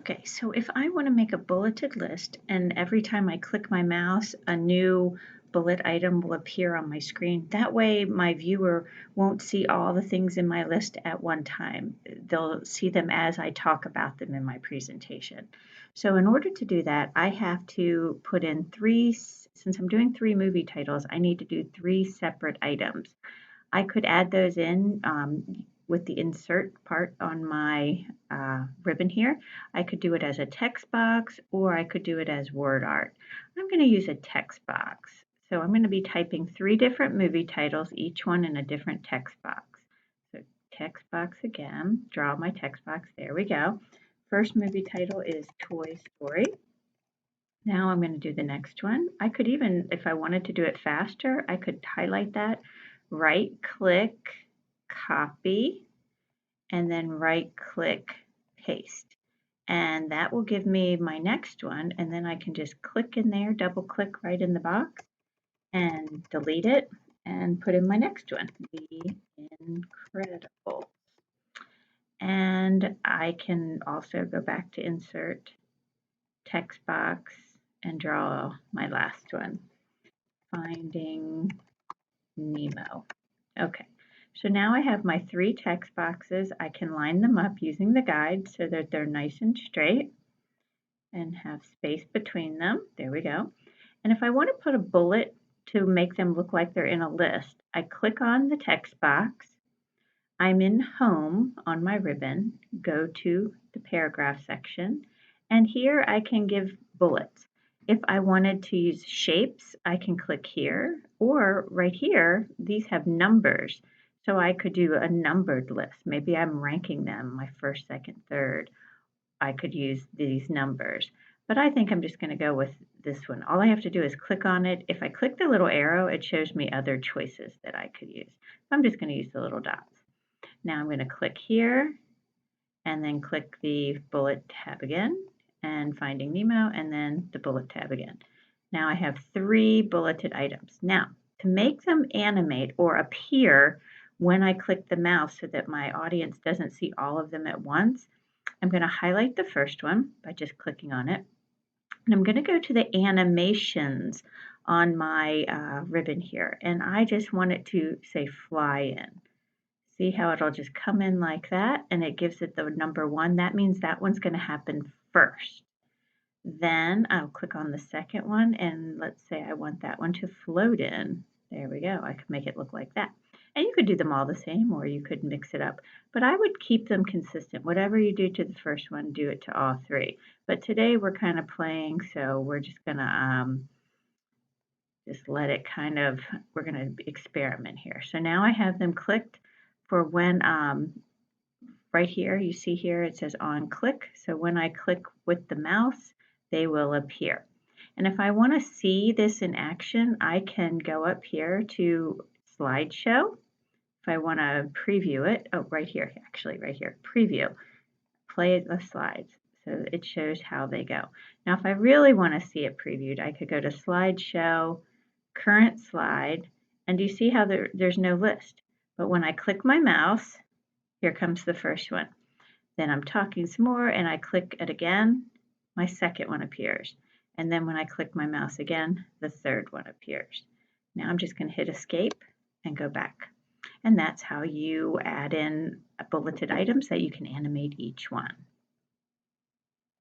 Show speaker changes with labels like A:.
A: Okay, so if I want to make a bulleted list and every time I click my mouse, a new bullet item will appear on my screen. That way my viewer won't see all the things in my list at one time. They'll see them as I talk about them in my presentation. So in order to do that, I have to put in since I'm doing 3 movie titles, I need to do 3 separate items. I could add those in with the insert part on my ribbon here. I could do it as a text box or I could do it as word art. I'm going to use a text box. So I'm going to be typing 3 different movie titles, each one in a different text box. So text box again, draw my text box, there we go. First movie title is Toy Story. Now I'm going to do the next one. I could even, if I wanted to do it faster, I could highlight that, right click, copy, and then right click, paste. And that will give me my next one. And then I can just click in there, double click right in the box and delete it and put in my next one, The Incredibles. And I can also go back to insert, text box, and draw my last one, Finding Nemo. Okay, so now I have my 3 text boxes. I can line them up using the guide so that they're nice and straight and have space between them. There we go. And if I want to put a bullet to make them look like they're in a list, I click on the text box. I'm in Home on my ribbon, go to the paragraph section, and here I can give bullets. If I wanted to use shapes, I can click here, or right here, these have numbers. So I could do a numbered list. Maybe I'm ranking them, my first, second, third. I could use these numbers. But I think I'm just going to go with this one. All I have to do is click on it. If I click the little arrow, it shows me other choices that I could use. I'm just going to use the little dots. Now I'm going to click here and then click the bullet tab again and Finding Nemo and then the bullet tab again. Now I have 3 bulleted items. Now to make them animate or appear when I click the mouse so that my audience doesn't see all of them at once, I'm going to highlight the first one by just clicking on it. And I'm going to go to the animations on my ribbon here. And I just want it to say fly in. See how it'll just come in like that and it gives it the number 1. That means that one's going to happen first. Then I'll click on the second one and let's say I want that one to float in. There we go. I could make it look like that. And you could do them all the same or you could mix it up. But I would keep them consistent. Whatever you do to the first one, do it to all 3. But today we're kind of playing, so we're just going to just let it kind of, we're going to experiment here. So now I have them clicked for when, right here, you see here it says on click. So when I click with the mouse, they will appear. And if I want to see this in action, I can go up here to slideshow. If I want to preview it, oh, right here, actually, right here, preview, play the slides. So it shows how they go. Now, if I really want to see it previewed, I could go to slideshow, current slide, and do you see how there's no list? But when I click my mouse, here comes the first one. Then I'm talking some more and I click it again, my second one appears. And then when I click my mouse again, the third one appears. Now I'm just going to hit escape and go back. And that's how you add in bulleted items that you can animate each one.